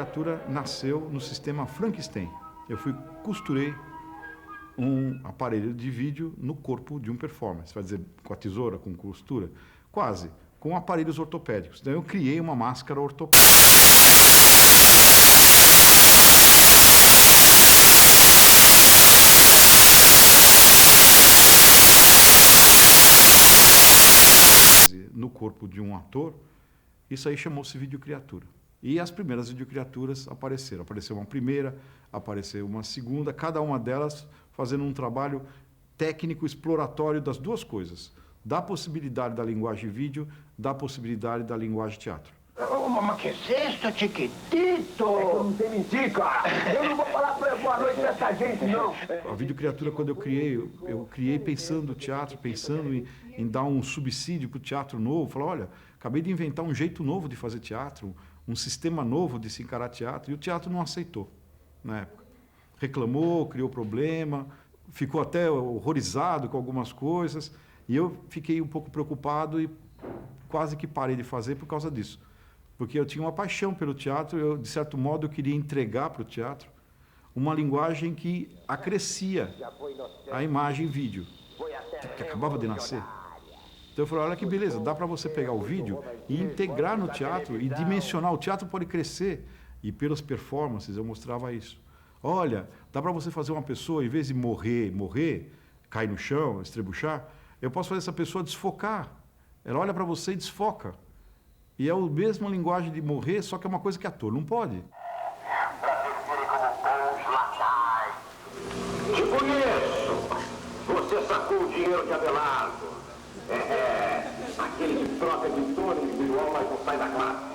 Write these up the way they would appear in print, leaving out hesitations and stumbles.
videocriatura nasceu no sistema Frankenstein. Eu costurei um aparelho de vídeo no corpo de um performance. Vai dizer, com a tesoura, com costura? Quase, com aparelhos ortopédicos. Então eu criei uma máscara ortopédica. No corpo de um ator, isso aí chamou-se videocriatura. E as primeiras videocriaturas apareceram. Apareceu uma primeira, apareceu uma segunda, cada uma delas fazendo um trabalho técnico exploratório das duas coisas. Da possibilidade da linguagem vídeo, da possibilidade da linguagem teatro. Mas que é isso, chiquitito? É que eu não sei mentir, cara. Eu não vou falar boa noite pra essa gente, não. A videocriatura, quando eu criei pensando no teatro, pensando em dar um subsídio para o teatro novo. Falar, olha, acabei de inventar um jeito novo de fazer teatro, um sistema novo de se encarar teatro, e o teatro não aceitou na época. Reclamou, criou problema, ficou até horrorizado com algumas coisas, e eu fiquei um pouco preocupado e quase que parei de fazer por causa disso. Porque eu tinha uma paixão pelo teatro, de certo modo eu queria entregar para o teatro uma linguagem que acrescia a imagem vídeo, que acabava de nascer. Então eu falei, olha que beleza, dá para você pegar o vídeo e integrar no teatro e dimensionar. O teatro pode crescer. E pelas performances eu mostrava isso. Olha, dá para você fazer uma pessoa, em vez de morrer, cair no chão, estrebuchar, eu posso fazer essa pessoa desfocar. Ela olha para você e desfoca. E é a mesma linguagem de morrer, só que é uma coisa que ator não pode. Te conheço. Você sacou o dinheiro de Abelardo. Aquele que troca de torno individual, mas não sai da classe.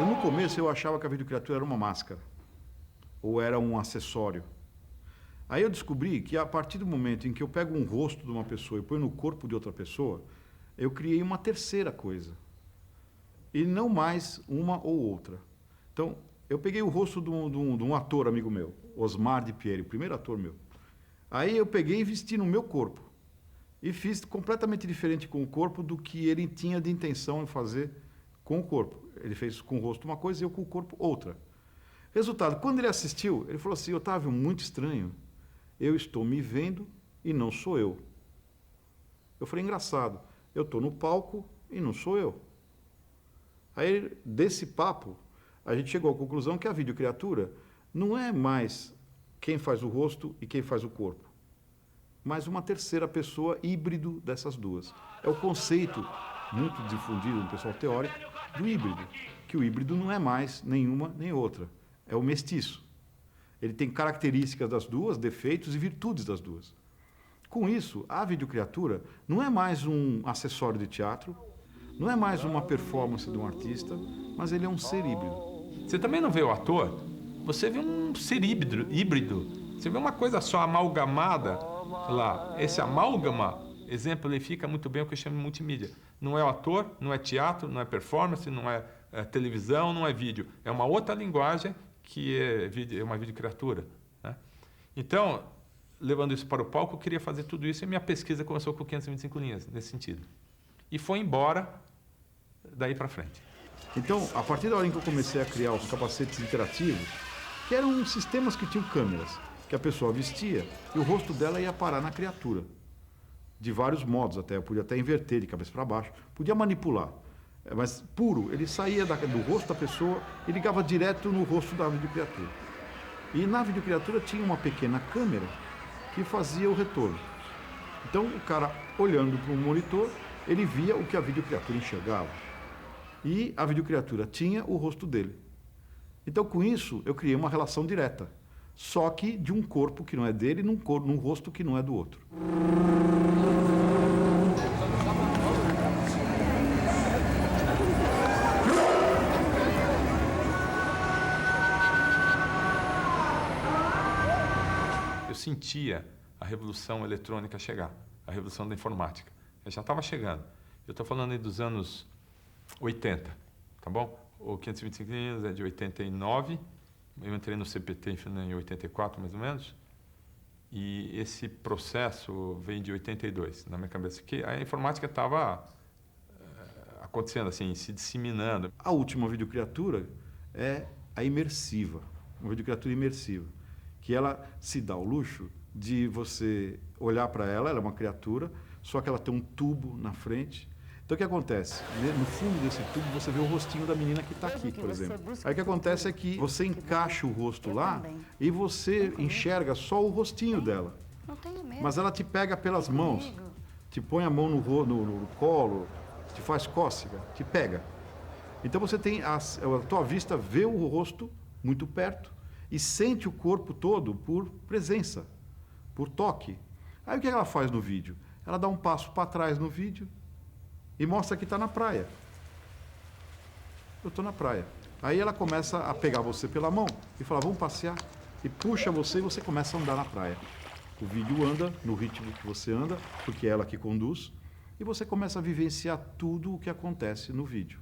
No começo eu achava que a videocriatura era uma máscara. Ou era um acessório. Aí eu descobri que a partir do momento em que eu pego um rosto de uma pessoa e ponho no corpo de outra pessoa, eu criei uma terceira coisa. E não mais uma ou outra. Então, eu peguei o rosto de um ator amigo meu, Osmar de Pieri, o primeiro ator meu. Aí eu peguei e vesti no meu corpo. E fiz completamente diferente com o corpo do que ele tinha de intenção em fazer com o corpo. Ele fez com o rosto uma coisa e eu com o corpo outra. Resultado, quando ele assistiu, ele falou assim, Otávio, muito estranho. Eu estou me vendo e não sou eu. Eu falei, engraçado, eu estou no palco e não sou eu. Aí, desse papo, a gente chegou à conclusão que a videocriatura não é mais quem faz o rosto e quem faz o corpo, mas uma terceira pessoa híbrido dessas duas. É o conceito muito difundido no pessoal teórico do híbrido, que o híbrido não é mais nenhuma nem outra, é o mestiço. Ele tem características das duas, defeitos e virtudes das duas. Com isso, a videocriatura não é mais um acessório de teatro, não é mais uma performance de um artista, mas ele é um ser híbrido. Você também não vê o ator? Você vê um ser híbrido. Você vê uma coisa só amalgamada lá. Esse amálgama exemplifica muito bem o que eu chamo de multimídia. Não é o ator, não é teatro, não é performance, não é televisão, não é vídeo. É uma outra linguagem que é uma videocriatura, né? Então, levando isso para o palco, eu queria fazer tudo isso e minha pesquisa começou com 525 linhas, nesse sentido. E foi embora daí para frente. Então, a partir da hora em que eu comecei a criar os capacetes interativos, que eram sistemas que tinham câmeras, que a pessoa vestia e o rosto dela ia parar na criatura. De vários modos até, eu podia até inverter de cabeça para baixo, podia manipular. Mas puro, ele saía do rosto da pessoa e ligava direto no rosto da videocriatura. E na videocriatura tinha uma pequena câmera que fazia o retorno. Então o cara, olhando para um monitor, ele via o que a videocriatura enxergava. E a videocriatura tinha o rosto dele. Então com isso eu criei uma relação direta, só que de um corpo que não é dele num rosto que não é do outro. Sentia a revolução eletrônica chegar, a revolução da informática. Ela já estava chegando. Eu estou falando aí dos anos 80, tá bom? O 525 linhas é de 89, eu entrei no CPT em 84, mais ou menos, e esse processo veio de 82, na minha cabeça, que a informática estava acontecendo assim, se disseminando. A última videocriatura é a imersiva, uma videocriatura imersiva, que ela se dá o luxo de você olhar para ela, ela é uma criatura, só que ela tem um tubo na frente. Então o que acontece? No fundo desse tubo você vê o rostinho da menina que está aqui, por exemplo. Aí o que acontece é que você encaixa o rosto lá e você enxerga só o rostinho dela. Não tenho medo. Mas ela te pega pelas mãos, te põe a mão no colo, te faz cócega, te pega. Então você tem a tua vista vê o rosto muito perto e sente o corpo todo por presença, por toque. Aí o que ela faz no vídeo? Ela dá um passo para trás no vídeo e mostra que está na praia. Eu estou na praia. Aí ela começa a pegar você pela mão e fala, vamos passear. E puxa você e você começa a andar na praia. O vídeo anda no ritmo que você anda, porque é ela que conduz, e você começa a vivenciar tudo o que acontece no vídeo.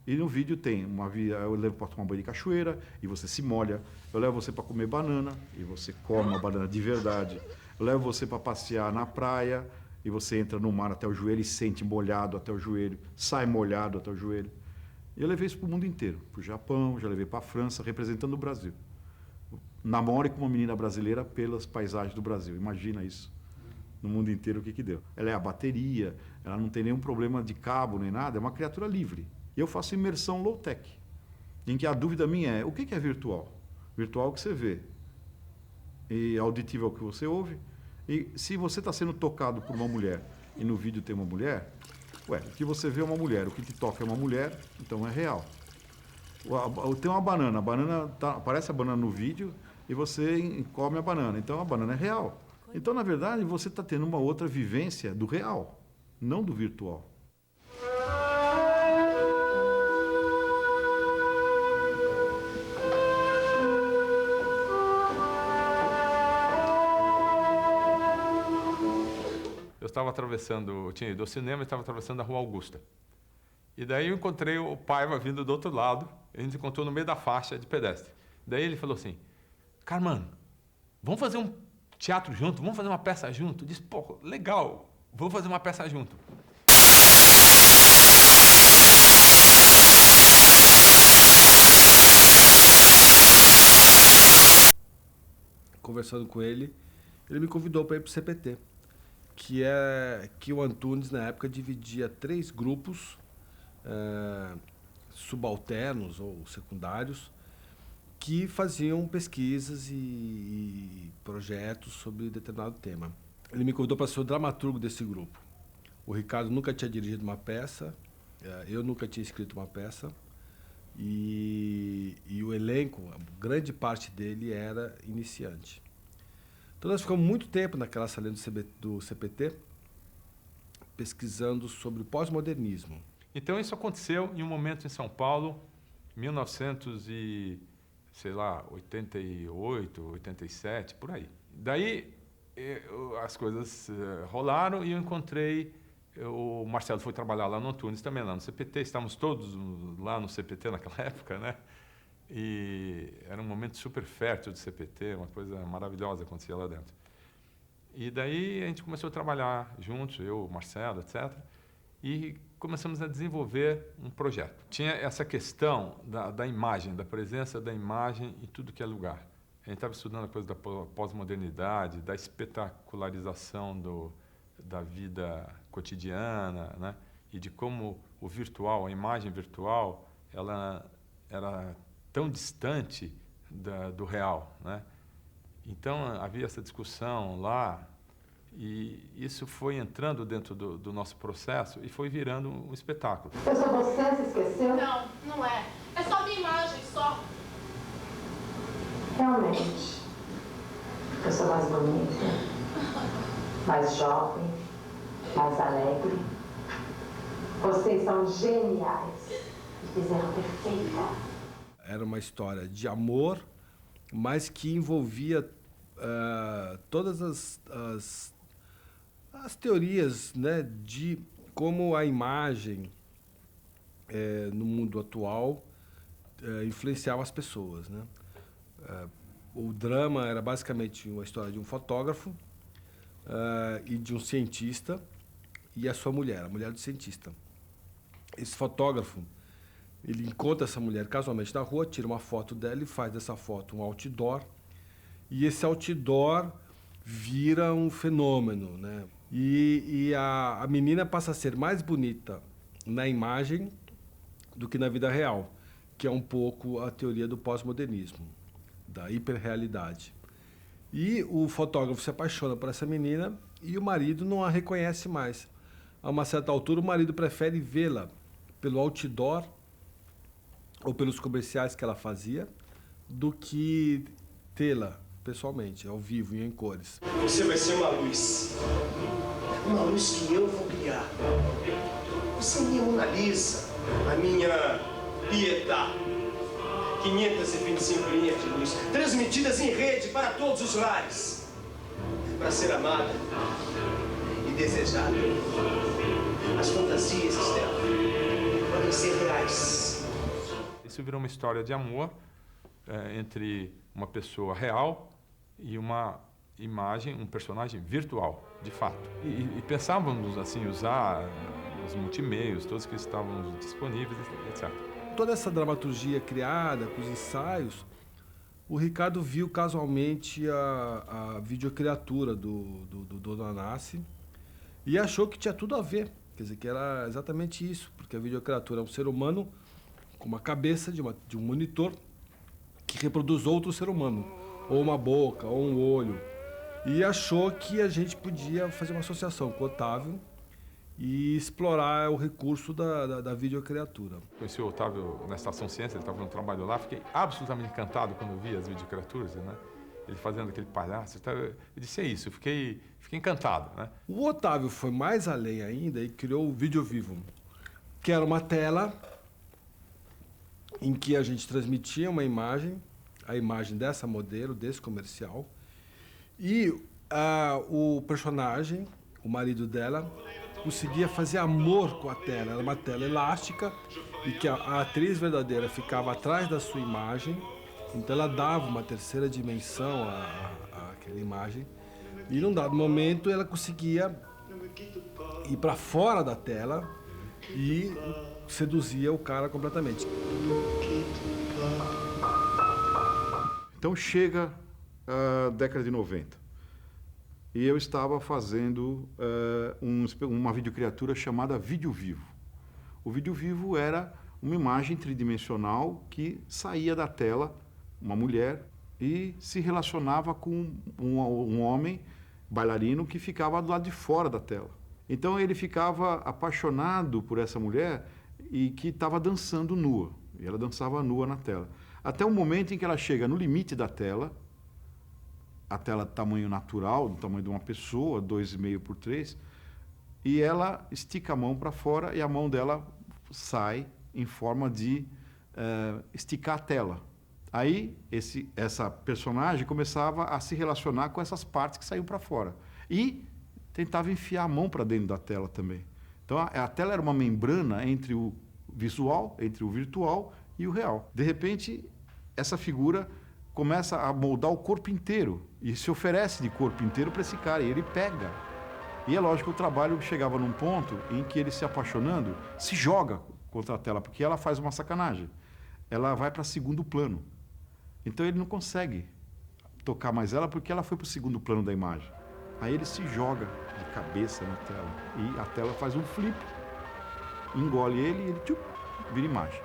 E no vídeo tem eu levo para tomar banho de cachoeira e você se molha. Eu levo você para comer banana e você come uma banana de verdade. Eu levo você para passear na praia e você entra no mar até o joelho e sente molhado até o joelho, sai molhado até o joelho. E eu levei isso para o mundo inteiro, para o Japão, já levei para a França, representando o Brasil. Namore com uma menina brasileira pelas paisagens do Brasil. Imagina isso. No mundo inteiro o que deu. Ela é a bateria, ela não tem nenhum problema de cabo nem nada, é uma criatura livre. E eu faço imersão low-tech, em que a dúvida minha é, o que é virtual? Virtual é o que você vê. E auditivo é o que você ouve. E se você está sendo tocado por uma mulher e no vídeo tem uma mulher, o que você vê é uma mulher, o que te toca é uma mulher, então é real. Tem uma banana, aparece a banana no vídeo e você come a banana, então a banana é real. Então, na verdade, você está tendo uma outra vivência do real, não do virtual. Eu estava atravessando, eu tinha ido ao cinema e estava atravessando a Rua Augusta. E daí eu encontrei o Paiva vindo do outro lado, a gente encontrou no meio da faixa de pedestre. Daí ele falou assim, Carmano, vamos fazer um teatro junto, vamos fazer uma peça junto? Eu disse, pô, legal, vamos fazer uma peça junto. Conversando com ele, ele me convidou para ir para o CPT, que o Antunes, na época, dividia 3 grupos subalternos ou secundários que faziam pesquisas e projetos sobre determinado tema. Ele me convidou para ser o dramaturgo desse grupo. O Ricardo nunca tinha dirigido uma peça, eu nunca tinha escrito uma peça, e o elenco, a grande parte dele era iniciante. Então nós ficamos muito tempo naquela salinha do CPT pesquisando sobre o pós-modernismo. Então isso aconteceu em um momento em São Paulo, 1988, 87, por aí. Daí as coisas rolaram e eu encontrei, o Marcelo foi trabalhar lá no Antunes também, lá no CPT, estávamos todos lá no CPT naquela época, né? E era um momento super fértil do CPT, uma coisa maravilhosa acontecia lá dentro. E daí a gente começou a trabalhar juntos, eu, o Marcelo, etc., e começamos a desenvolver um projeto. Tinha essa questão da imagem, da presença da imagem em tudo que é lugar. A gente estava estudando a coisa da pós-modernidade, da espetacularização da vida cotidiana, né? E de como o virtual, a imagem virtual, ela era tão distante do real, né? Então havia essa discussão lá, e isso foi entrando dentro do nosso processo e foi virando um espetáculo. Eu sou você, se esqueceu? Não, não é. É só minha imagem, só. Realmente. Eu sou mais bonita, mais jovem, mais alegre. Vocês são geniais. Me fizeram perfeita. Era uma história de amor, mas que envolvia todas as teorias, né, de como a imagem no mundo atual influenciava as pessoas, né? O drama era basicamente uma história de um fotógrafo e de um cientista e a sua mulher, a mulher do cientista. esse fotógrafo, ele encontra essa mulher casualmente na rua, tira uma foto dela e faz dessa foto um outdoor. E esse outdoor vira um fenômeno, né? E a menina passa a ser mais bonita na imagem do que na vida real, que é um pouco a teoria do pós-modernismo, da hiperrealidade. E o fotógrafo se apaixona por essa menina e o marido não a reconhece mais. A uma certa altura, o marido prefere vê-la pelo outdoor ou pelos comerciais que ela fazia do que tê-la pessoalmente, ao vivo e em cores. Você vai ser uma luz que eu vou criar. Você é minha Mona Lisa, a minha Pietà. 525 linhas de luz, transmitidas em rede para todos os lares. Para ser amada e desejada. As fantasias, Estela, podem ser reais. Isso virou uma história de amor entre uma pessoa real e uma imagem, um personagem virtual, de fato. E pensávamos assim usar os multimeios, todos que estavam disponíveis, etc. Toda essa dramaturgia criada, com os ensaios, o Ricardo viu casualmente a videocriatura do Dona Anassi e achou que tinha tudo a ver. Quer dizer, que era exatamente isso, porque a videocriatura é um ser humano com uma cabeça de um monitor que reproduz outro ser humano, ou uma boca, ou um olho. E achou que a gente podia fazer uma associação com o Otávio e explorar o recurso da videocriatura. Conheci o Otávio na Estação Ciência, ele estava no trabalho lá, fiquei absolutamente encantado quando eu vi as videocriaturas, né? Ele fazendo aquele palhaço, eu disse, é isso, eu fiquei encantado, né? O Otávio foi mais além ainda e criou o Vídeo Vivo, que era uma tela em que a gente transmitia uma imagem, a imagem dessa modelo, desse comercial, e o personagem, o marido dela, conseguia fazer amor com a tela. Era uma tela elástica e que a atriz verdadeira ficava atrás da sua imagem, então ela dava uma terceira dimensão àquela imagem e num dado momento ela conseguia ir para fora da tela e seduzia o cara completamente. Então chega a década de 90 e eu estava fazendo uma videocriatura chamada Vídeo Vivo. O Vídeo Vivo era uma imagem tridimensional que saía da tela, uma mulher, e se relacionava com um homem bailarino que ficava do lado de fora da tela. Então ele ficava apaixonado por essa mulher e que estava dançando nua. E ela dançava nua na tela. Até o momento em que ela chega no limite da tela, a tela de tamanho natural, do tamanho de uma pessoa, 2,5 por 3, e ela estica a mão para fora e a mão dela sai em forma de esticar a tela. Aí essa personagem começava a se relacionar com essas partes que saíam para fora e tentava enfiar a mão para dentro da tela também. Então a tela era uma membrana entre o visual, entre o virtual e o real. De repente, essa figura começa a moldar o corpo inteiro e se oferece de corpo inteiro para esse cara, e ele pega. E é lógico que o trabalho chegava num ponto em que ele, se apaixonando, se joga contra a tela, porque ela faz uma sacanagem. Ela vai para segundo plano. Então ele não consegue tocar mais ela porque ela foi para o segundo plano da imagem. Aí ele se joga de cabeça na tela e a tela faz um flip, engole ele e ele vira imagem.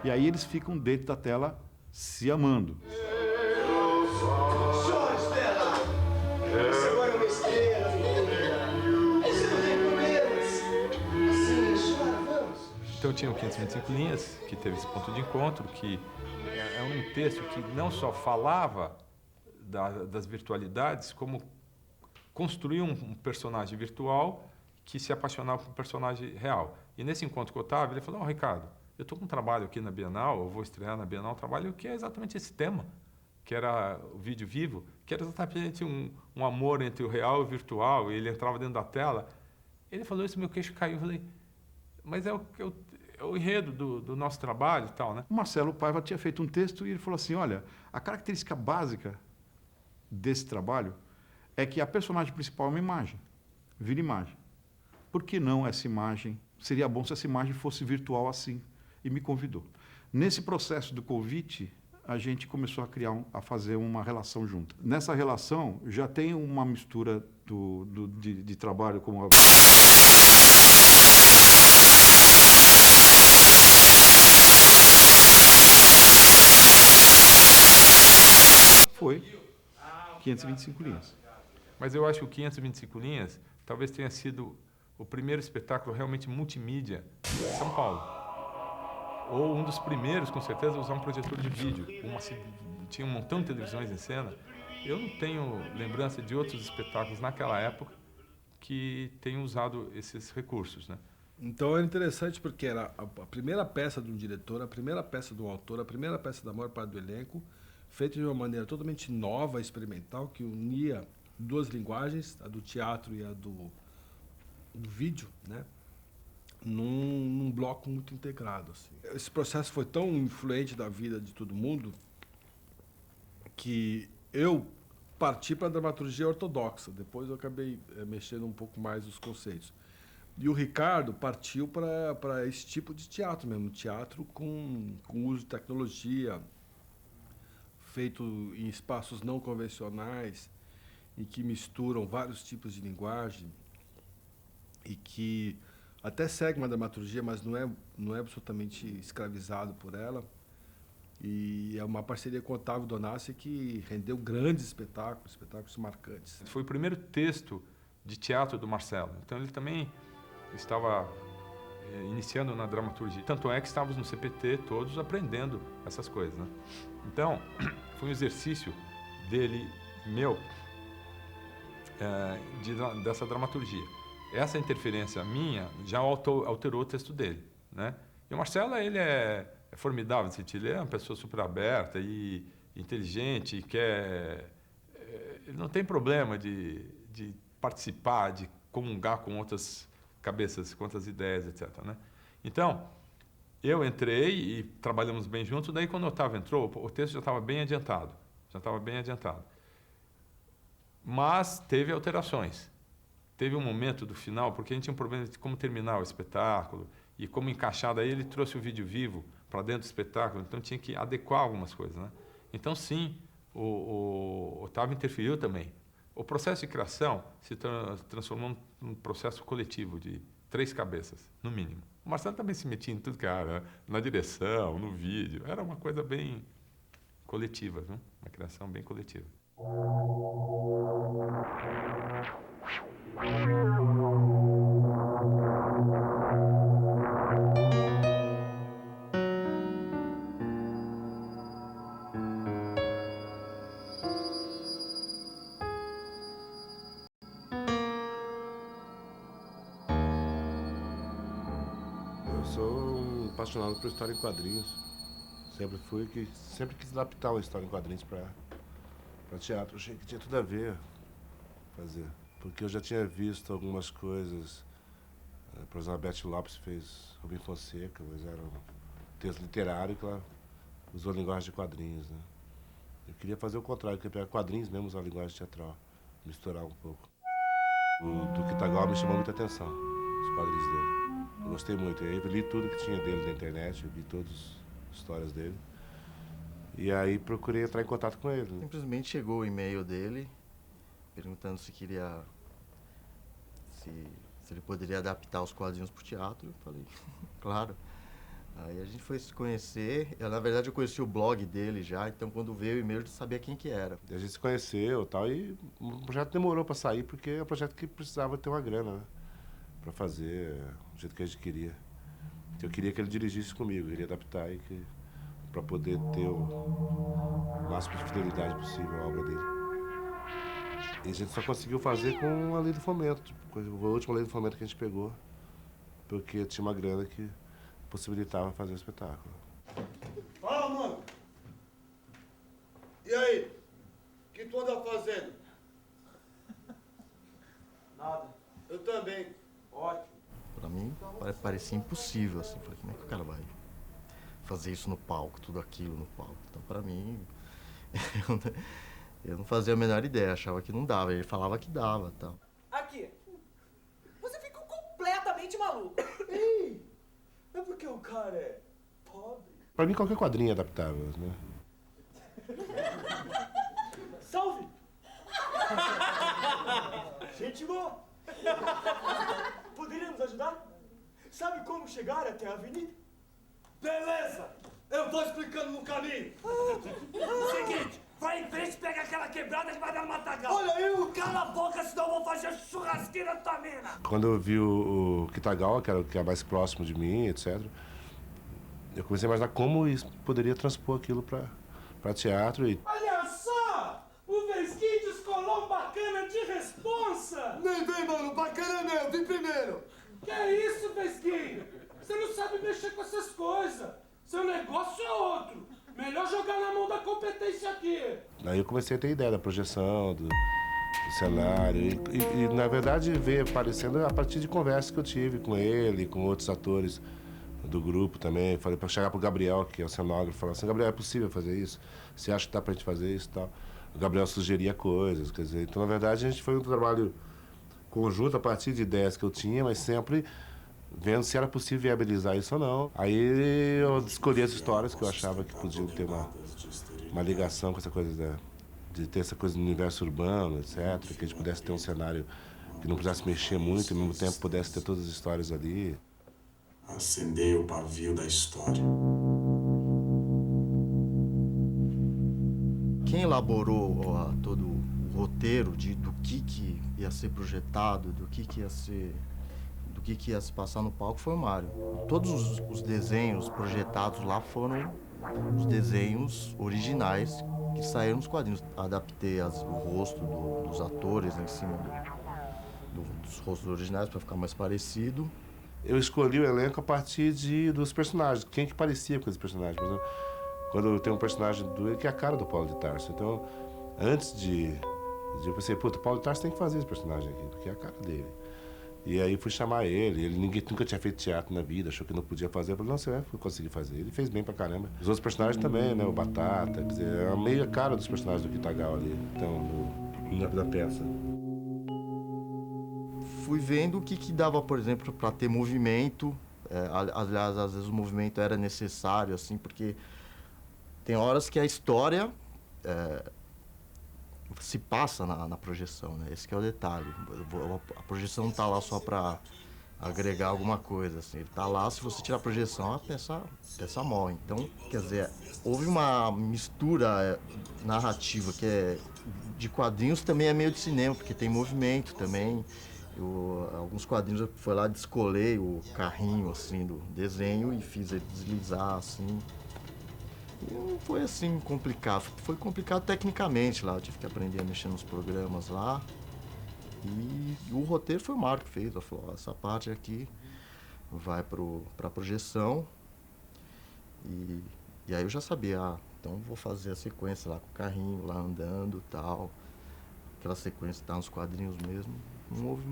E aí eles ficam dentro da tela se amando. Chora, Estela! Você agora é uma estrela, menina. Você não tem problemas. Assim, chora, vamos. Então tinha o 525 linhas, que teve esse ponto de encontro, que é um texto que não só falava das virtualidades, como construía um personagem virtual que se apaixonava por um personagem real. E nesse encontro com o Otávio, ele falou, Ricardo, eu estou com um trabalho aqui na Bienal, eu vou estrear na Bienal um trabalho que é exatamente esse tema, que era o vídeo vivo, que era exatamente um amor entre o real e o virtual, e ele entrava dentro da tela. Ele falou isso, meu queixo caiu, eu falei, mas é o enredo do nosso trabalho e tal, né? O Marcelo Paiva tinha feito um texto e ele falou assim, olha, a característica básica desse trabalho é que a personagem principal é uma imagem, vira imagem. Por que não essa imagem seria bom se essa imagem fosse virtual assim, e me convidou. Nesse processo do convite, a gente começou a a fazer uma relação junta. Nessa relação, já tem uma mistura de trabalho como foi 525 linhas. Mas eu acho que o 525 linhas talvez tenha sido o primeiro espetáculo realmente multimídia em São Paulo. Ou um dos primeiros, com certeza, a usar um projetor de vídeo. Tinha um montão de televisões em cena. Eu não tenho lembrança de outros espetáculos naquela época que tenham usado esses recursos, né? Então era interessante porque era a primeira peça de um diretor, a primeira peça de um autor, a primeira peça da maior parte do elenco, feita de uma maneira totalmente nova, experimental, que unia duas linguagens, a do teatro e a do vídeo, né? Num bloco muito integrado, assim. Esse processo foi tão influente da vida de todo mundo que eu parti para a dramaturgia ortodoxa. Depois eu acabei mexendo um pouco mais nos conceitos. E o Ricardo partiu para esse tipo de teatro mesmo, teatro com uso de tecnologia, feito em espaços não convencionais, e que misturam vários tipos de linguagem e que até segue uma dramaturgia, mas não é absolutamente escravizado por ela. E é uma parceria com o Otávio Donassi que rendeu grandes espetáculos marcantes. Foi o primeiro texto de teatro do Marcelo. Então ele também estava iniciando na dramaturgia. Tanto é que estávamos no CPT todos aprendendo essas coisas, né? Então, foi um exercício dele, meu, dessa dramaturgia. Essa interferência minha já alterou o texto dele, né? E o Marcelo, ele é formidável nesse sentido. Ele é uma pessoa super aberta e inteligente, e ele não tem problema de participar, de comungar com outras cabeças, com outras ideias, etc., né? Então, eu entrei e trabalhamos bem juntos. Daí, quando o Otávio entrou, o texto já estava bem adiantado. Mas teve alterações. Teve um momento do final, porque a gente tinha um problema de como terminar o espetáculo e como encaixar. Daí ele trouxe o vídeo vivo para dentro do espetáculo, então tinha que adequar algumas coisas, né? Então, sim, o Otávio interferiu também. O processo de criação se transformou num processo coletivo de 3 cabeças, no mínimo. O Marcelo também se metia em tudo, cara, na direção, no vídeo. Era uma coisa bem coletiva, viu? Uma criação bem coletiva. Eu sou um apaixonado por história em quadrinhos. Sempre quis adaptar uma história em quadrinhos para teatro. Achei que tinha tudo a ver fazer. Porque eu já tinha visto algumas coisas. Por exemplo, a Beth Lopes fez Rubem Fonseca, mas era um texto literário que ela usou a linguagem de quadrinhos, né? Eu queria fazer o contrário, eu queria pegar quadrinhos mesmo, usar a linguagem teatral, misturar um pouco. O do Kitagawa me chamou muita atenção, os quadrinhos dele. Eu gostei muito. Eu li tudo que tinha dele na internet, eu vi todas as histórias dele. E aí procurei entrar em contato com ele. Simplesmente chegou o e-mail dele, perguntando se queria... Se ele poderia adaptar os quadrinhos para o teatro. Eu falei, claro. Aí a gente foi se conhecer. Na verdade, eu conheci o blog dele já, então quando veio o e-mail eu já sabia quem que era. A gente se conheceu e tal, e o projeto demorou para sair, porque é um projeto que precisava ter uma grana, né? Para fazer do jeito que a gente queria. Eu queria que ele dirigisse comigo, eu queria adaptar para poder ter o máximo de fidelidade possível à obra dele. E a gente só conseguiu fazer com a Lei do Fomento, a última Lei do Fomento que a gente pegou, porque tinha uma grana que possibilitava fazer o espetáculo. Fala, mano! E aí? O que tu anda fazendo? Nada. Eu também. Ótimo. Pra mim, parecia impossível, assim. Falei, como é que o cara vai fazer isso no palco, tudo aquilo no palco? Então, pra mim, eu não fazia a menor ideia, achava que não dava. Ele falava que dava, tal. Aqui. Você ficou completamente maluco. que o cara é pobre. Pra mim, qualquer quadrinho é adaptável, né? Salve! Gente boa! Poderia nos ajudar? Sabe como chegar até a avenida? Beleza! Eu vou explicando no caminho. Seguinte, vai em frente, pega aquela quebrada que vai dar no matagal. Olha eu! Cala a boca, senão eu vou fazer churrasqueira na tua mina. Quando eu vi o Kitagawa, que era o que é mais próximo de mim, etc., eu comecei a imaginar como isso poderia transpor aquilo pra teatro. E Olha só! O Vesquim descolou um bacana de responsa! Nem vem, mano, bacana é meu, vem primeiro! Que é isso, Vesquim? Você não sabe mexer com essas coisas! Seu negócio é outro! Melhor jogar na mão da competência aqui! Aí eu comecei a ter ideia da projeção, do cenário. E, na verdade, veio aparecendo a partir de conversas que eu tive com ele, com outros atores do grupo também. Falei para chegar pro Gabriel, que é o cenógrafo, falar assim: Gabriel, é possível fazer isso? Você acha que dá pra gente fazer isso e tal? O Gabriel sugeria coisas, quer dizer, então, na verdade, a gente foi um trabalho conjunto a partir de ideias que eu tinha, mas sempre vendo se era possível viabilizar isso ou não. Aí eu escolhi as histórias que eu achava que podiam ter uma ligação com essa coisa de ter essa coisa do universo urbano, etc., que a gente pudesse ter um cenário que não precisasse mexer muito e, ao mesmo tempo, pudesse ter todas as histórias ali. Acender o pavio da história. Quem elaborou todo o roteiro do que ia ser projetado, do que ia se passar no palco foi o Mário. Todos os desenhos projetados lá foram os desenhos originais que saíram nos quadrinhos. Adaptei o rosto dos atores em cima dos rostos originais para ficar mais parecido. Eu escolhi o elenco a partir dos personagens, quem que parecia com esse personagem. Por exemplo, quando tem um personagem que é a cara do Paulo de Tarso. Então, antes eu pensei, puta, o Paulo de Tarso tem que fazer esse personagem aqui, porque é a cara dele. E aí fui chamar ele ninguém nunca tinha feito teatro na vida, achou que não podia fazer. Eu falei, não, você vai conseguir fazer. Ele fez bem pra caramba. Os outros personagens também, né? O Batata, quer dizer, é meio a cara dos personagens do Kitagawa ali, então, na peça. Fui vendo o que dava, por exemplo, para ter movimento. Aliás, às vezes o movimento era necessário, assim, porque tem horas que a história se passa na projeção, né? Esse que é o detalhe. A projeção não está lá só para agregar alguma coisa, assim. Ele está lá, se você tirar a projeção, a peça morre. Então, quer dizer, houve uma mistura narrativa que é de quadrinhos, também é meio de cinema, porque tem movimento também. Alguns quadrinhos eu fui lá, descolei o carrinho assim do desenho e fiz ele deslizar assim. E não foi assim complicado, foi complicado tecnicamente lá, eu tive que aprender a mexer nos programas lá. E o roteiro foi o Mário que fez, ele falou, essa parte aqui vai pra projeção. E aí eu já sabia, então vou fazer a sequência lá com o carrinho, lá andando e tal. Aquela sequência tá nos quadrinhos mesmo. Não houve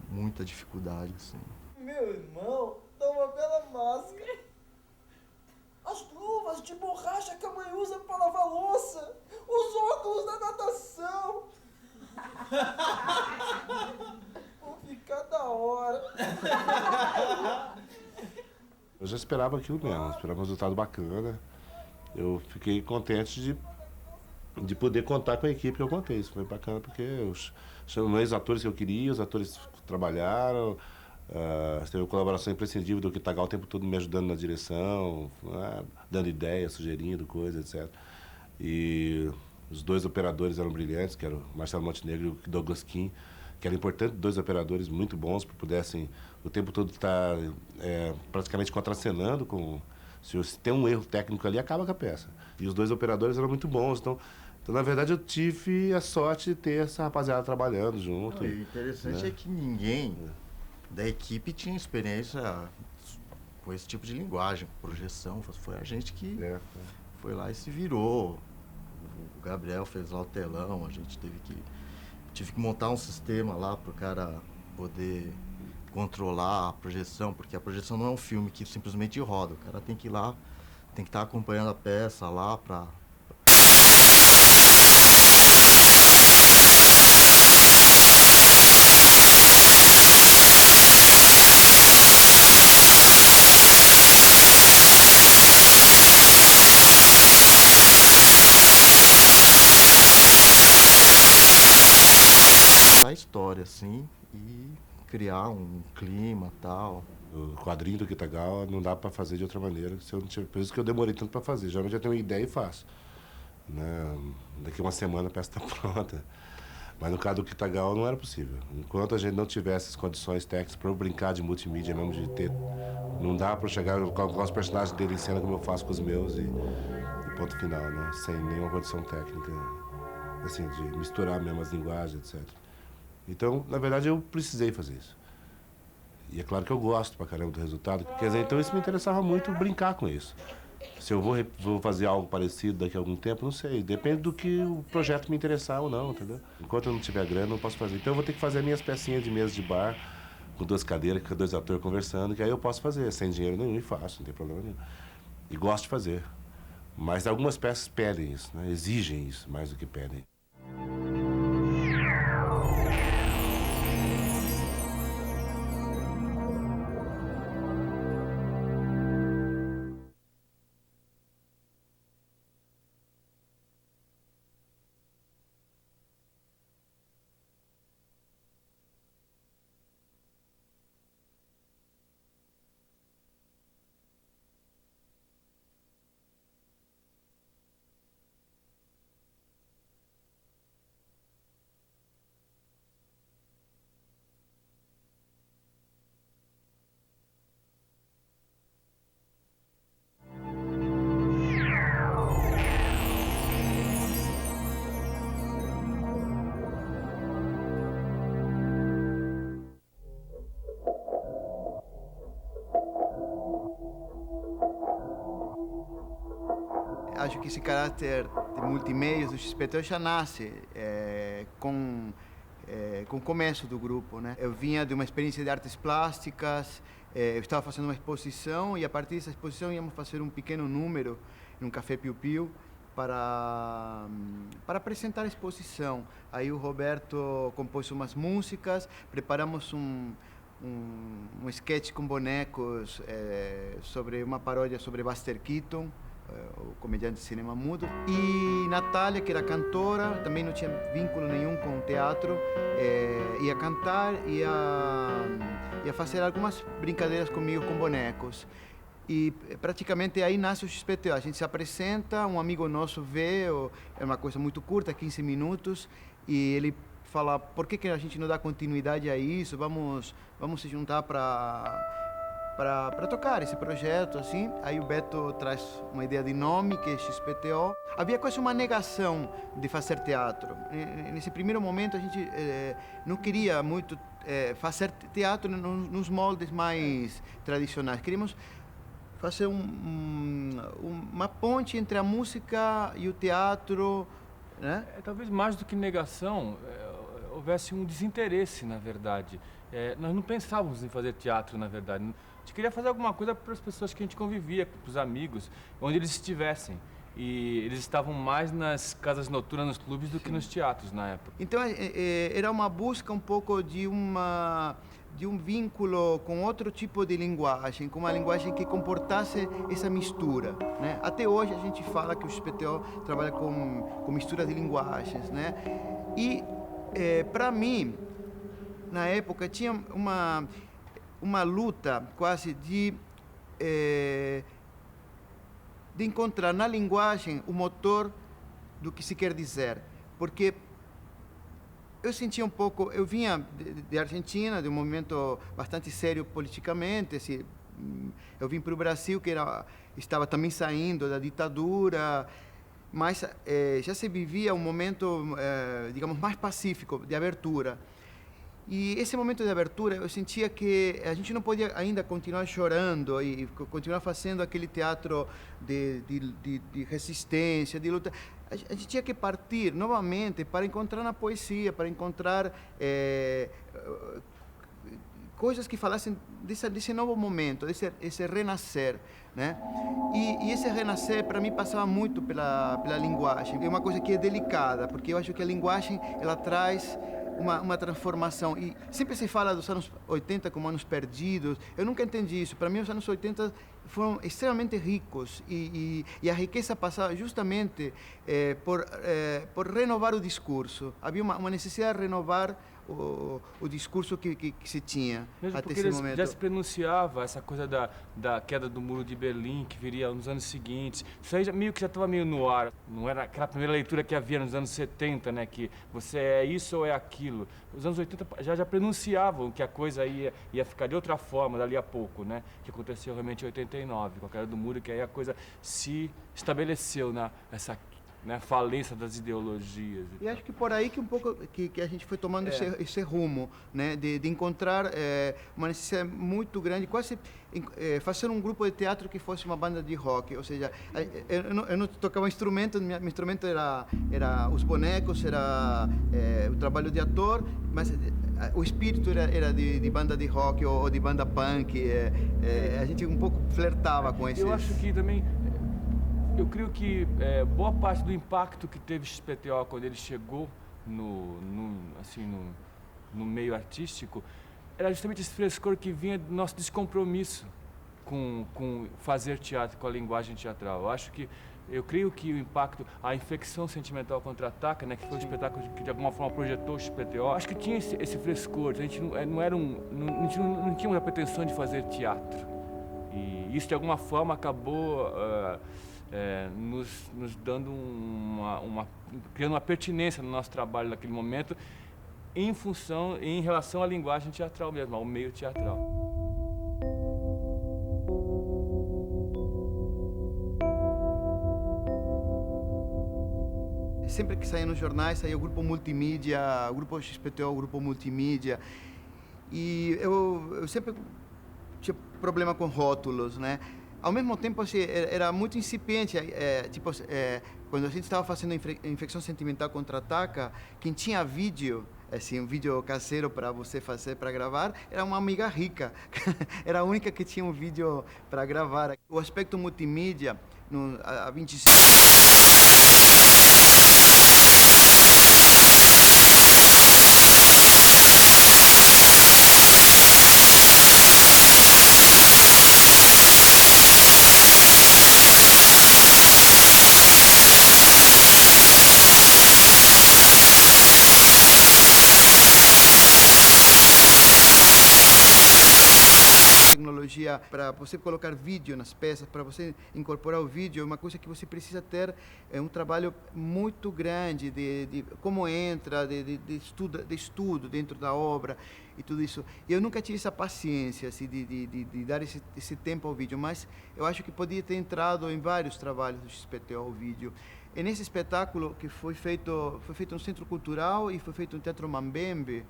muita dificuldade, assim. Meu irmão, dá uma bela máscara. As luvas de borracha que a mãe usa para lavar louça. Os óculos da natação. Vão ficar da hora. Eu já esperava aquilo mesmo, esperava um resultado bacana. Eu fiquei contente de poder contar com a equipe que eu contei. Isso foi bacana porque eu chamei os atores que eu queria, os atores trabalharam, teve uma colaboração imprescindível do Kitagawa o tempo todo me ajudando na direção, dando ideias, sugerindo coisas, etc. E os dois operadores eram brilhantes, que eram o Marcelo Montenegro e o Douglas Kim, que eram importantes, dois operadores muito bons, para pudessem o tempo todo estar praticamente contracenando com... Se tem um erro técnico ali, acaba com a peça. E os dois operadores eram muito bons, então na verdade, eu tive a sorte de ter essa rapaziada trabalhando junto. O interessante é que ninguém da equipe tinha experiência com esse tipo de linguagem, projeção. Foi a gente que foi lá e se virou. O Gabriel fez lá o telão, a gente tive que montar um sistema lá para o cara poder controlar a projeção, porque a projeção não é um filme que simplesmente roda. O cara tem que ir lá, tem que estar acompanhando a peça lá para... assim, e criar um clima tal. O quadrinho do Kitagawa não dá para fazer de outra maneira, se eu não tiver, por isso que eu demorei tanto para fazer. Geralmente eu tenho uma ideia e faço. Né? Daqui uma semana a peça está pronta. Mas no caso do Kitagawa não era possível. Enquanto a gente não tivesse as condições técnicas para eu brincar de multimídia mesmo, de ter... Não dá para chegar com os personagens dele em cena como eu faço com os meus e ponto final, né? Sem nenhuma condição técnica, assim, de misturar mesmo as linguagens, etc. Então, na verdade, eu precisei fazer isso. E é claro que eu gosto pra caramba do resultado. Quer dizer, então isso me interessava muito brincar com isso. Se eu vou fazer algo parecido daqui a algum tempo, não sei. Depende do que o projeto me interessar ou não, entendeu? Enquanto eu não tiver grana, eu não posso fazer. Então eu vou ter que fazer minhas pecinhas de mesa de bar, com 2 cadeiras, com 2 atores conversando, que aí eu posso fazer, sem dinheiro nenhum, e faço, não tem problema nenhum. E gosto de fazer. Mas algumas peças pedem isso, né? Exigem isso mais do que pedem. Acho que esse caráter de multimeios do XPTO já nasce com o começo do grupo, né? Eu vinha de uma experiência de artes plásticas, eu estava fazendo uma exposição e a partir dessa exposição íamos fazer um pequeno número em um café Piu Piu para apresentar a exposição. Aí o Roberto compôs umas músicas, preparamos um sketch com bonecos sobre uma paródia sobre Buster Keaton, o comediante de cinema mudo, e Natália, que era cantora, também não tinha vínculo nenhum com o teatro, ia cantar, ia fazer algumas brincadeiras comigo com bonecos. E praticamente aí nasce o XPTO. A gente se apresenta, um amigo nosso vê, é uma coisa muito curta, 15 minutos, e ele fala: por que a gente não dá continuidade a isso? Vamos se juntar para tocar esse projeto, assim. Aí o Beto traz uma ideia de nome, que é XPTO. Havia quase uma negação de fazer teatro. Nesse primeiro momento, a gente não queria muito fazer teatro nos moldes mais tradicionais. Queríamos fazer uma ponte entre a música e o teatro, né? Talvez mais do que negação, houvesse um desinteresse, na verdade. Nós não pensávamos em fazer teatro, na verdade. A gente queria fazer alguma coisa para as pessoas que a gente convivia, para os amigos, onde eles estivessem. E eles estavam mais nas casas noturnas, nos clubes, do que nos teatros na época. Então, era uma busca um pouco de um vínculo com outro tipo de linguagem, com uma linguagem que comportasse essa mistura, né? Até hoje a gente fala que o XPTO trabalha com mistura de linguagens, né? E, para mim, na época, tinha uma luta quase de encontrar na linguagem o motor do que se quer dizer. Porque eu sentia um pouco... Eu vinha de Argentina, de um momento bastante sério politicamente. Assim, eu vim para o Brasil, que estava também saindo da ditadura, mas já se vivia um momento, digamos, mais pacífico, de abertura. E esse momento de abertura, eu sentia que a gente não podia ainda continuar chorando e continuar fazendo aquele teatro de resistência, de luta. A gente tinha que partir novamente para encontrar na poesia, para encontrar coisas que falassem desse novo momento, esse renascer, né? E esse renascer, para mim, passava muito pela linguagem. É uma coisa que é delicada, porque eu acho que a linguagem, ela traz uma transformação. E sempre se fala dos anos 80 como anos perdidos. Eu nunca entendi isso. Para mim, os anos 80 foram extremamente ricos e a riqueza passava justamente por renovar o discurso. Havia uma necessidade de renovar o discurso que se tinha Mesmo até porque esse momento. já se pronunciava essa coisa da queda do Muro de Berlim, que viria nos anos seguintes. Isso aí meio que já estava meio no ar. Não era aquela primeira leitura que havia nos anos 70, né? Que você é isso ou é aquilo. Os anos 80 já pronunciavam que a coisa ia ficar de outra forma dali a pouco, né? Que aconteceu realmente em 89, com a queda do muro, que aí a coisa se estabeleceu, né? Essa falência das ideologias. E acho que por aí que um pouco que a gente foi tomando esse rumo, né, de encontrar uma necessidade muito grande, quase fazer um grupo de teatro que fosse uma banda de rock, ou seja, eu não tocava instrumento, meu instrumento era os bonecos, era o trabalho de ator, mas o espírito era de banda de rock ou de banda punk, a gente um pouco flertava com esses... Eu acho que também... Eu creio que boa parte do impacto que teve o XPTO quando ele chegou no meio artístico era justamente esse frescor que vinha do nosso descompromisso com fazer teatro, com a linguagem teatral. Eu creio que o impacto, a Infecção Sentimental Contra-Ataca, né, que foi um espetáculo que de alguma forma projetou o XPTO, acho que tinha esse frescor, a gente não tinha uma pretensão de fazer teatro. E isso de alguma forma acabou... nos dando criando uma pertinência no nosso trabalho naquele momento em relação à linguagem teatral mesmo, ao meio teatral. Sempre que saía nos jornais, saía o grupo multimídia, o grupo XPTO, o grupo multimídia, e eu sempre tinha problema com rótulos, né? Ao mesmo tempo, assim, era muito incipiente, quando a gente estava fazendo Infecção Sentimental Contra-Ataca, quem tinha vídeo, assim, um vídeo caseiro para você fazer, para gravar, era uma amiga rica, era a única que tinha um vídeo para gravar. O aspecto multimídia, a 25... tecnologia para você colocar vídeo nas peças, para você incorporar o vídeo, é uma coisa que você precisa ter um trabalho muito grande de como entra, de estudo dentro da obra e tudo isso. Eu nunca tive essa paciência assim, de dar esse tempo ao vídeo, mas eu acho que podia ter entrado em vários trabalhos do XPTO o vídeo. E nesse espetáculo que foi feito no Centro Cultural e foi feito no Teatro Mambembe,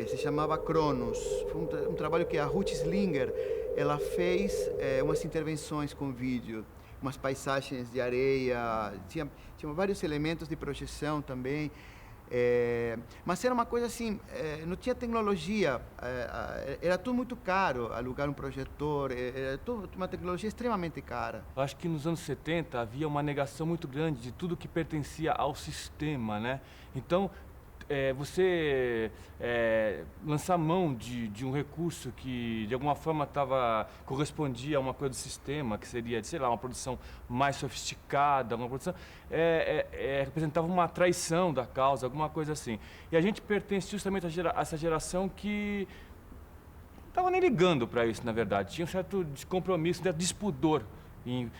se chamava Cronos. Foi um trabalho que a Ruth Slinger ela fez umas intervenções com vídeo, umas paisagens de areia, tinha vários elementos de projeção também, mas era uma coisa assim, não tinha tecnologia, era tudo muito caro, alugar um projetor, era tudo uma tecnologia extremamente cara. Eu acho que nos anos 70 havia uma negação muito grande de tudo que pertencia ao sistema, né? Então, você lançar mão de um recurso que de alguma forma correspondia a uma coisa do sistema, que seria, sei lá, uma produção mais sofisticada, uma produção, representava uma traição da causa, alguma coisa assim. E a gente pertence justamente a essa geração que não estava nem ligando para isso, na verdade, tinha um certo descompromisso, um certo despudor.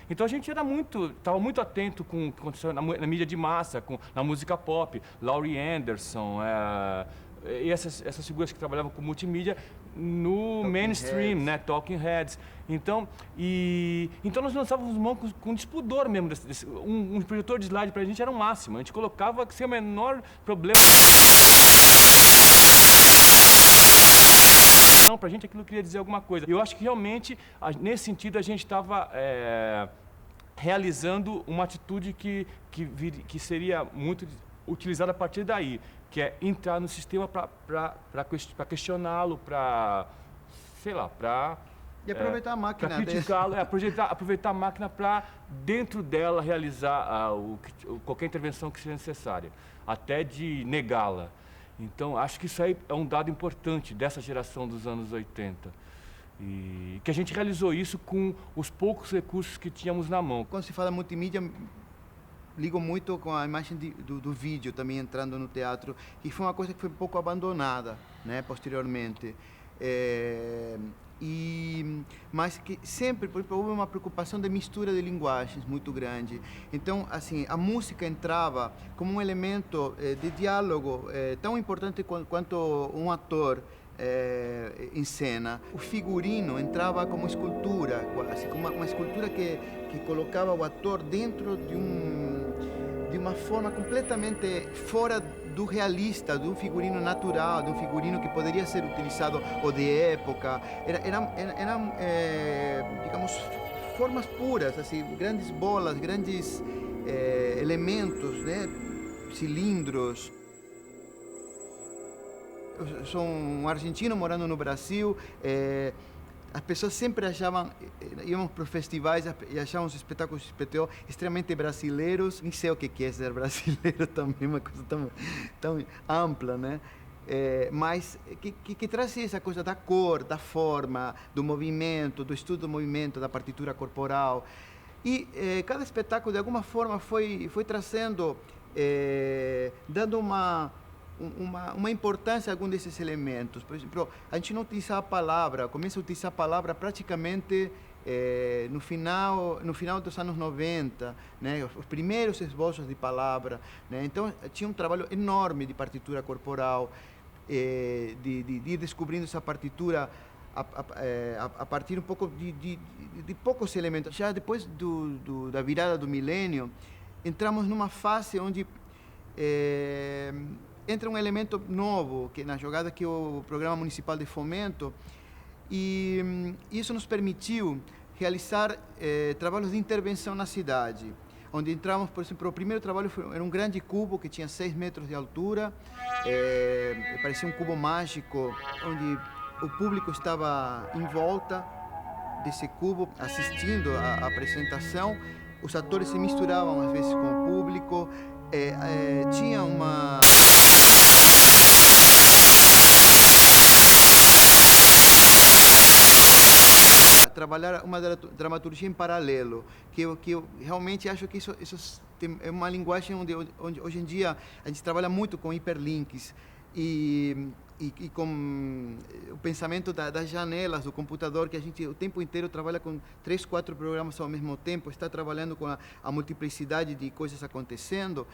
Então a gente estava muito atento com o que acontecia na mídia de massa, na música pop, Laurie Anderson, e essas figuras que trabalhavam com multimídia no mainstream, né, Talking Heads. Então nós lançávamos mão com despudor mesmo. Um projetor de slide para a gente era o máximo, a gente colocava sem o menor problema. Para a gente aquilo queria dizer alguma coisa. Eu acho que realmente, nesse sentido, a gente estava realizando uma atitude que seria muito utilizada a partir daí, que é entrar no sistema para questioná-lo, para, sei lá, para... E aproveitar a máquina. Para criticá-lo, aproveitar a máquina para, dentro dela, realizar qualquer intervenção que seja necessária, até de negá-la. Então, acho que isso aí é um dado importante dessa geração dos anos 80. E que a gente realizou isso com os poucos recursos que tínhamos na mão. Quando se fala multimídia, ligo muito com a imagem do vídeo também entrando no teatro, que foi uma coisa que foi um pouco abandonada, né, posteriormente. Mas que sempre, por exemplo, houve uma preocupação de mistura de linguagens muito grande. Então, assim, a música entrava como um elemento de diálogo tão importante quanto um ator em cena. O figurino entrava como escultura, quase, como uma escultura que colocava o ator dentro de uma forma completamente fora do realista, de um figurino natural, de um figurino que poderia ser utilizado ou de época. Eram digamos, formas puras, assim, grandes bolas, grandes elementos, né? Cilindros. Eu sou um argentino morando no Brasil. As pessoas sempre achavam, íamos para os festivais e achavam os espetáculos de SPTO extremamente brasileiros. Nem sei o que é ser brasileiro também, uma coisa tão ampla, né? Mas que trazia essa coisa da cor, da forma, do movimento, do estudo do movimento, da partitura corporal. E cada espetáculo, de alguma forma, foi trazendo, dando uma importância a algum desses elementos. Por exemplo, a gente não utilizava a palavra, começa a utilizar a palavra praticamente no final dos anos 90, né? Os primeiros esboços de palavra, né? Então, tinha um trabalho enorme de partitura corporal, de ir descobrindo essa partitura a partir um pouco de poucos elementos. Já depois da virada do milênio, entramos numa fase onde entra um elemento novo que na jogada, que é o Programa Municipal de Fomento, e isso nos permitiu realizar trabalhos de intervenção na cidade, onde entramos, por exemplo, o primeiro trabalho era um grande cubo que tinha 6 metros de altura, parecia um cubo mágico, onde o público estava em volta desse cubo, assistindo à apresentação. Os atores se misturavam às vezes com o público, tinha uma... trabalhar uma dramaturgia em paralelo, que eu realmente acho que isso é uma linguagem onde hoje em dia a gente trabalha muito com hiperlinks e com o pensamento das janelas do computador, que a gente o tempo inteiro trabalha com 3, 4 programas ao mesmo tempo, está trabalhando com a multiplicidade de coisas acontecendo.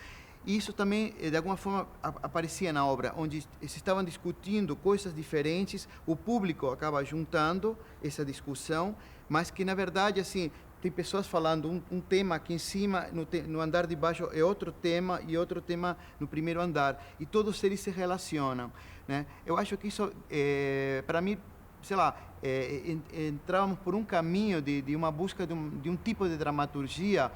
E isso também, de alguma forma, aparecia na obra, onde se estavam discutindo coisas diferentes, o público acaba juntando essa discussão, mas que, na verdade, assim, tem pessoas falando um tema aqui em cima, no andar de baixo é outro tema, e outro tema no primeiro andar, e todos eles se relacionam, né? Eu acho que isso, para mim, sei lá, entramos por um caminho de uma busca de um tipo de dramaturgia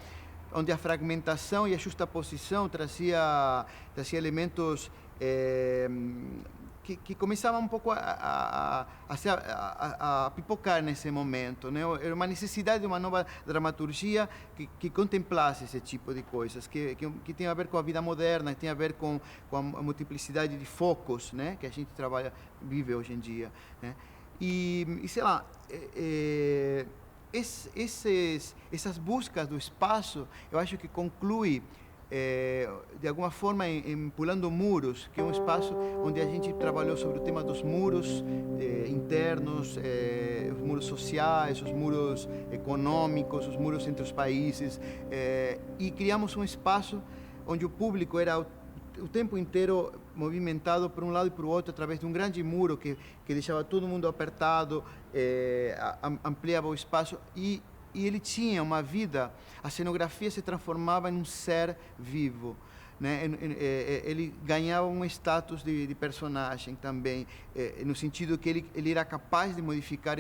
onde a fragmentação e a justaposição trazia elementos que começavam um pouco a pipocar nesse momento, né? Era uma necessidade de uma nova dramaturgia que contemplasse esse tipo de coisas, que tem a ver com a vida moderna, que tem a ver com a multiplicidade de focos, né? Que a gente vive hoje em dia, né? E sei lá... essas buscas do espaço, eu acho que conclui, de alguma forma, em Pulando Muros, que é um espaço onde a gente trabalhou sobre o tema dos muros internos, os muros sociais, os muros econômicos, os muros entre os países, e criamos um espaço onde o público era o tempo inteiro movimentado por um lado e para o outro através de um grande muro que deixava todo mundo apertado, ampliava o espaço e ele tinha uma vida. A cenografia se transformava em um ser vivo, né? Ele ganhava um status de personagem também, no sentido que ele era capaz de modificar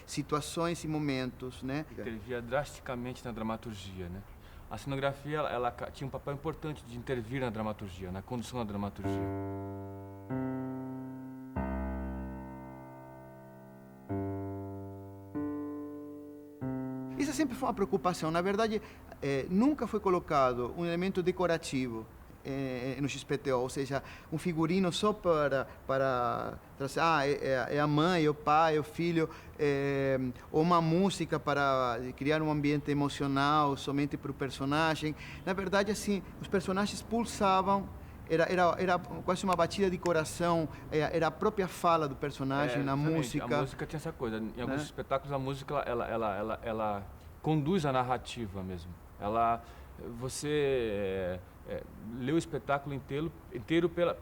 situações e momentos, né? Intervia drasticamente na dramaturgia, né? A cenografia ela tinha um papel importante de intervir na dramaturgia, na condução da dramaturgia. Isso sempre foi uma preocupação. Na verdade, nunca foi colocado um elemento decorativo no XPTO, ou seja, um figurino só para é a mãe, é o pai, é o filho, ou uma música para criar um ambiente emocional somente para o personagem. Na verdade, assim, os personagens pulsavam. Era quase uma batida de coração, era a própria fala do personagem na música. A música tinha essa coisa. Em alguns espetáculos, a música ela conduz a narrativa mesmo. Você lê o espetáculo inteiro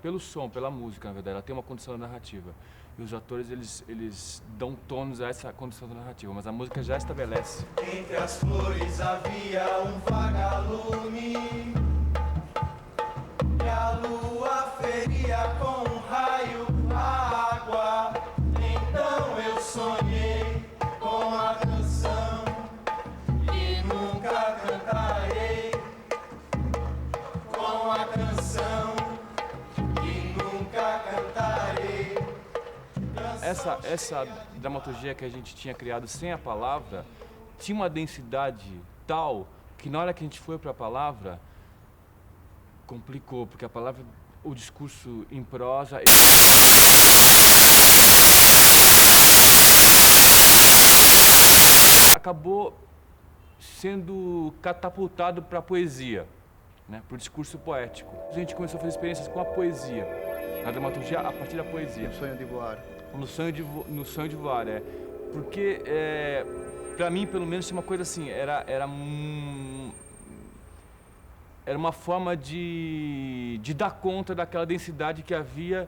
pelo som, pela música, na verdade. Ela tem uma condição narrativa. E os atores, eles dão tônus a essa condição narrativa, mas a música já estabelece. Entre as flores havia um vagalume, e a lua feria com um raio a água. Então eu sonhei com a canção e nunca cantarei. Com a canção e nunca cantarei. Essa dramaturgia que a gente tinha criado sem a palavra tinha uma densidade tal que na hora que a gente foi para a palavra complicou, porque a palavra, o discurso em prosa acabou sendo catapultado para a poesia, né, para o discurso poético. A gente começou a fazer experiências com a poesia, a dramaturgia a partir da poesia. No sonho de voar. No sonho de voar, porque para mim, pelo menos, tinha uma coisa assim, era uma forma de dar conta daquela densidade que havia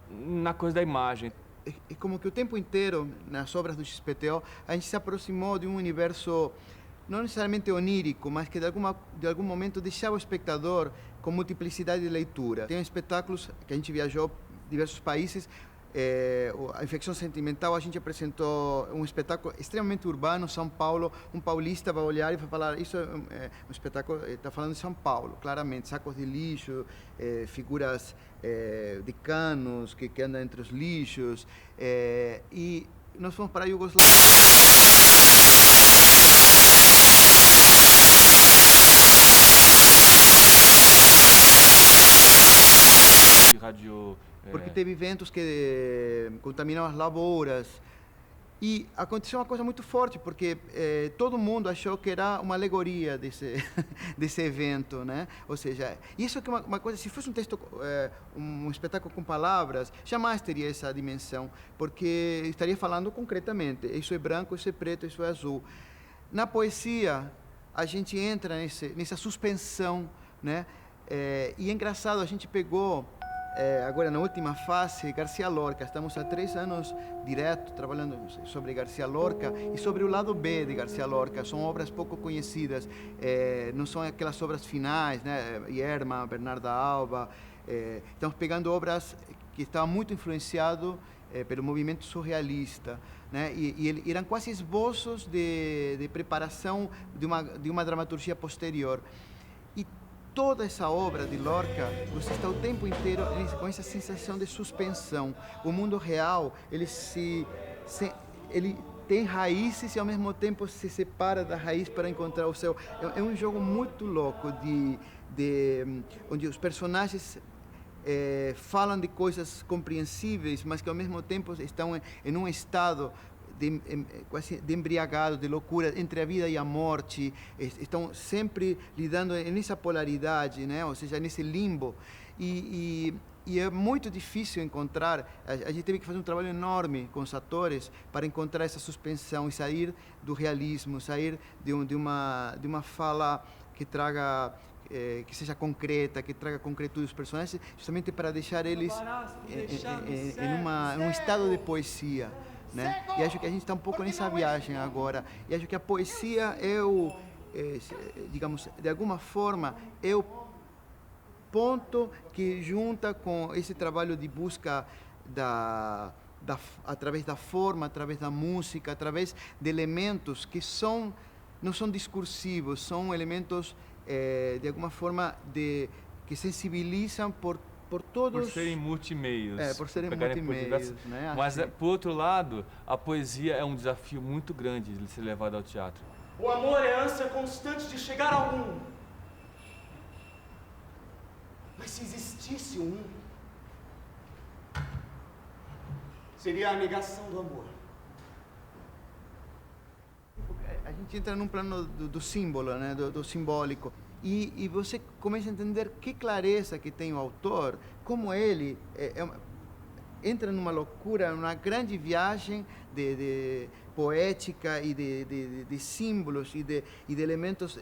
na coisa da imagem. É como que o tempo inteiro, nas obras do XPTO, a gente se aproximou de um universo não necessariamente onírico, mas que de algum momento deixava o espectador com multiplicidade de leitura. Tem espetáculos que a gente viajou em diversos países. A Infecção Sentimental, a gente apresentou um espetáculo extremamente urbano, São Paulo. Um paulista vai olhar e vai falar, isso é um espetáculo, está falando de São Paulo, claramente, sacos de lixo, figuras de canos que andam entre os lixos. E nós fomos para a Iugoslávia. Porque teve ventos que contaminaram as lavouras. E aconteceu uma coisa muito forte, porque todo mundo achou que era uma alegoria desse evento, né? Ou seja, isso é uma coisa, se fosse um texto, um espetáculo com palavras, jamais teria essa dimensão, porque estaria falando concretamente, isso é branco, isso é preto, isso é azul. Na poesia, a gente entra nessa suspensão, né? E é engraçado, a gente pegou... agora, na última fase, Garcia Lorca. Estamos há 3 anos direto trabalhando sobre Garcia Lorca e sobre o lado B de Garcia Lorca. São obras pouco conhecidas, não são aquelas obras finais, né? Yerma, Bernarda Alba. Estamos pegando obras que estavam muito influenciadas pelo movimento surrealista, né? E eram quase esboços de preparação de uma dramaturgia posterior. Toda essa obra de Lorca, você está o tempo inteiro com essa sensação de suspensão. O mundo real, ele tem raízes e ao mesmo tempo se separa da raiz para encontrar o céu. É um jogo muito louco onde os personagens falam de coisas compreensíveis, mas que ao mesmo tempo estão em um estado quase de embriagado, de loucura entre a vida e a morte. Estão sempre lidando nessa polaridade, né? Ou seja, nesse limbo. E é muito difícil encontrar. A gente teve que fazer um trabalho enorme com os atores para encontrar essa suspensão e sair do realismo, sair de uma fala que traga que seja concreta, que traga concretude dos personagens, justamente para deixar eles em um estado de poesia. Né? E acho que a gente está um pouco nessa viagem agora. E acho que a poesia digamos, de alguma forma, é o ponto que junta com esse trabalho de busca através da forma, através da música, através de elementos que não são discursivos, são elementos, de alguma forma, que sensibilizam por todos... Por serem multimeios. Por serem multimeios, né? Mas, por outro lado, a poesia é um desafio muito grande de ser levado ao teatro. O amor é a ânsia constante de chegar ao mundo. Mas se existisse um, seria a negação do amor. A gente entra num plano do símbolo, né? do simbólico. E você começa a entender que clareza que tem o autor, como ele entra numa loucura, numa grande viagem de poética e de símbolos e de elementos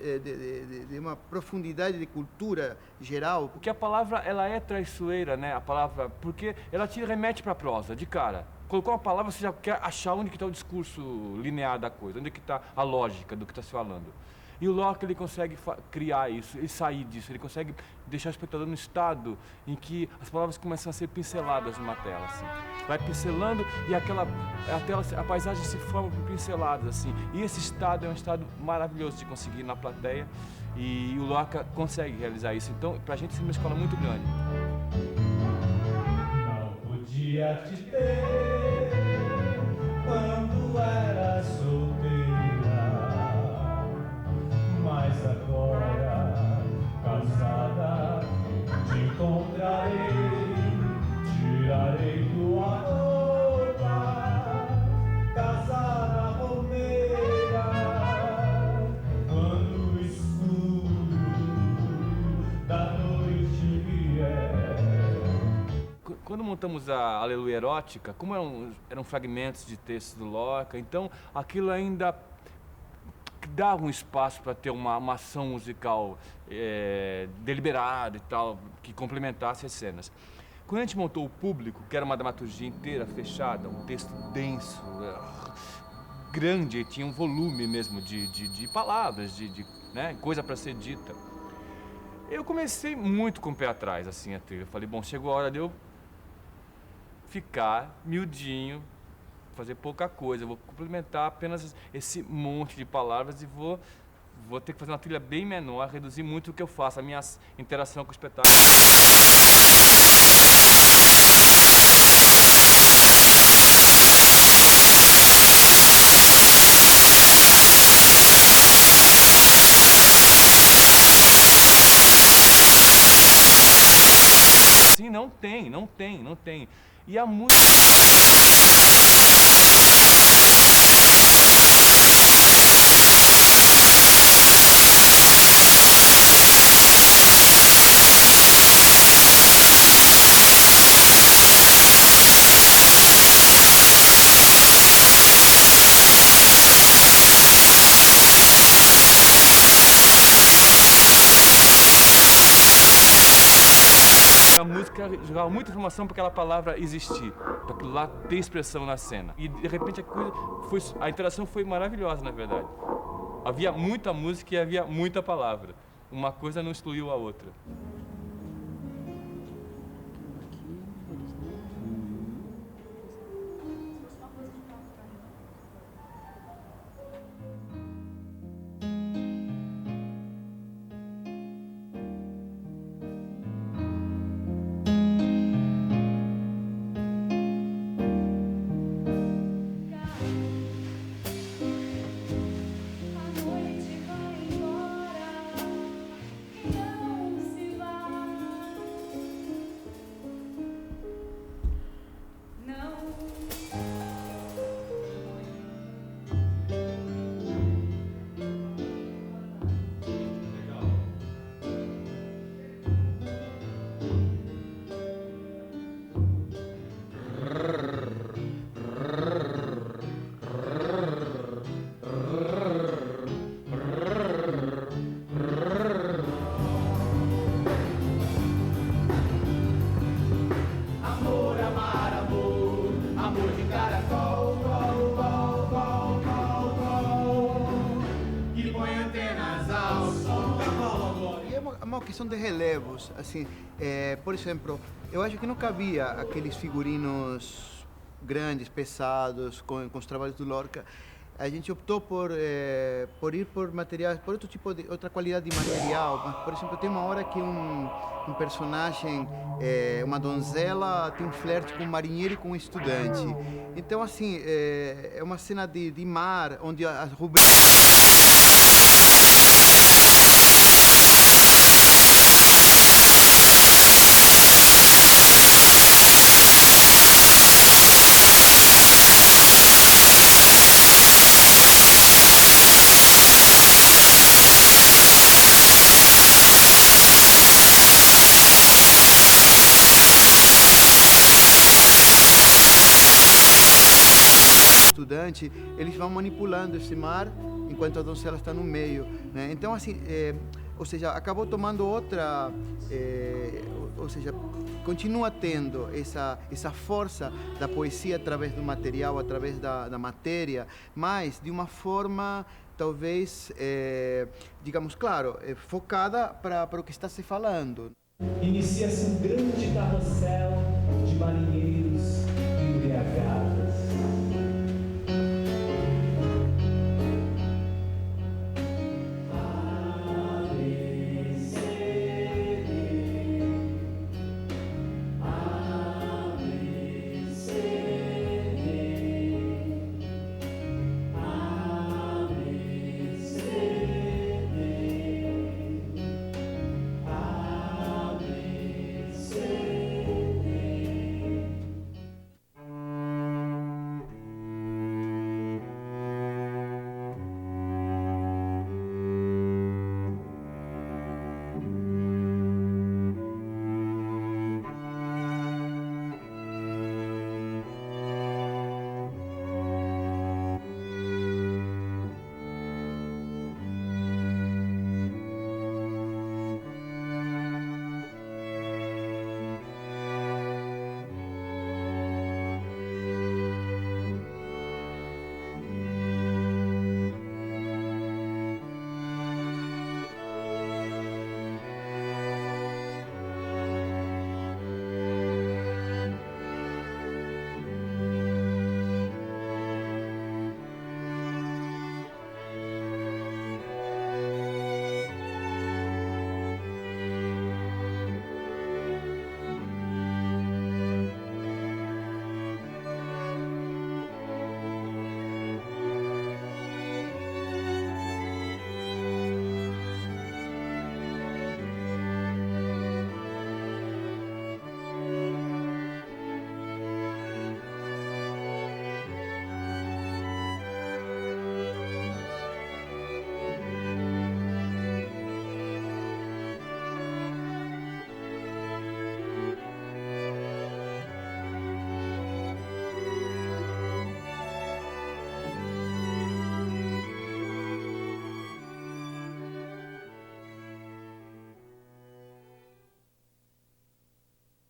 de uma profundidade de cultura geral. Porque a palavra ela é traiçoeira, né? A palavra, porque ela te remete para a prosa, de cara. Colocou uma palavra, você já quer achar onde que está o discurso linear da coisa, onde que está a lógica do que está se falando. E o Lorca, ele consegue criar isso, e sair disso, ele consegue deixar o espectador no estado em que as palavras começam a ser pinceladas numa tela, assim. Vai pincelando e a paisagem se forma por pinceladas, assim. E esse estado é um estado maravilhoso de conseguir na plateia, e o Lorca consegue realizar isso. Então, pra gente, isso é uma escola muito grande. Não podia te ter quando era solteira, mas agora, casada, te encontrarei, tirarei tua roupa, casada romeira, quando o escuro da noite vier. Quando montamos a Aleluia Erótica, como eram fragmentos de textos do Lorca, então aquilo ainda dava um espaço para ter uma ação musical deliberada e tal, que complementasse as cenas. Quando a gente montou o Público, que era uma dramaturgia inteira, fechada, um texto denso, grande, tinha um volume mesmo de palavras, né, coisa para ser dita, eu comecei muito com o pé atrás, assim, a trilha. Eu falei, bom, chegou a hora de eu ficar miudinho, fazer pouca coisa, eu vou complementar apenas esse monte de palavras e vou ter que fazer uma trilha bem menor, reduzir muito o que eu faço, a minha interação com o espetáculo. Sim, não tem. E a música... A música jogava muita informação para aquela palavra existir, para aquilo lá ter expressão na cena. E de repente a interação foi maravilhosa, na verdade. Havia muita música e havia muita palavra. Uma coisa não excluiu a outra. Questão de relevos, assim, por exemplo, eu acho que não cabia aqueles figurinos grandes, pesados, com os trabalhos do Lorca. A gente optou por ir por materiais, por outra qualidade de material. Mas, por exemplo, tem uma hora que um personagem, uma donzela, tem um flerte com um marinheiro e com um estudante. Então, assim, é uma cena de mar, onde as rubricas... estudante, eles vão manipulando esse mar enquanto a donzela está no meio, né? Então, assim, ou seja, acabou tomando outra, ou seja, continua tendo essa força da poesia através do material, através da matéria, mas de uma forma talvez, digamos, claro, focada para o que está se falando. Inicia-se um grande carrossel de marinheiros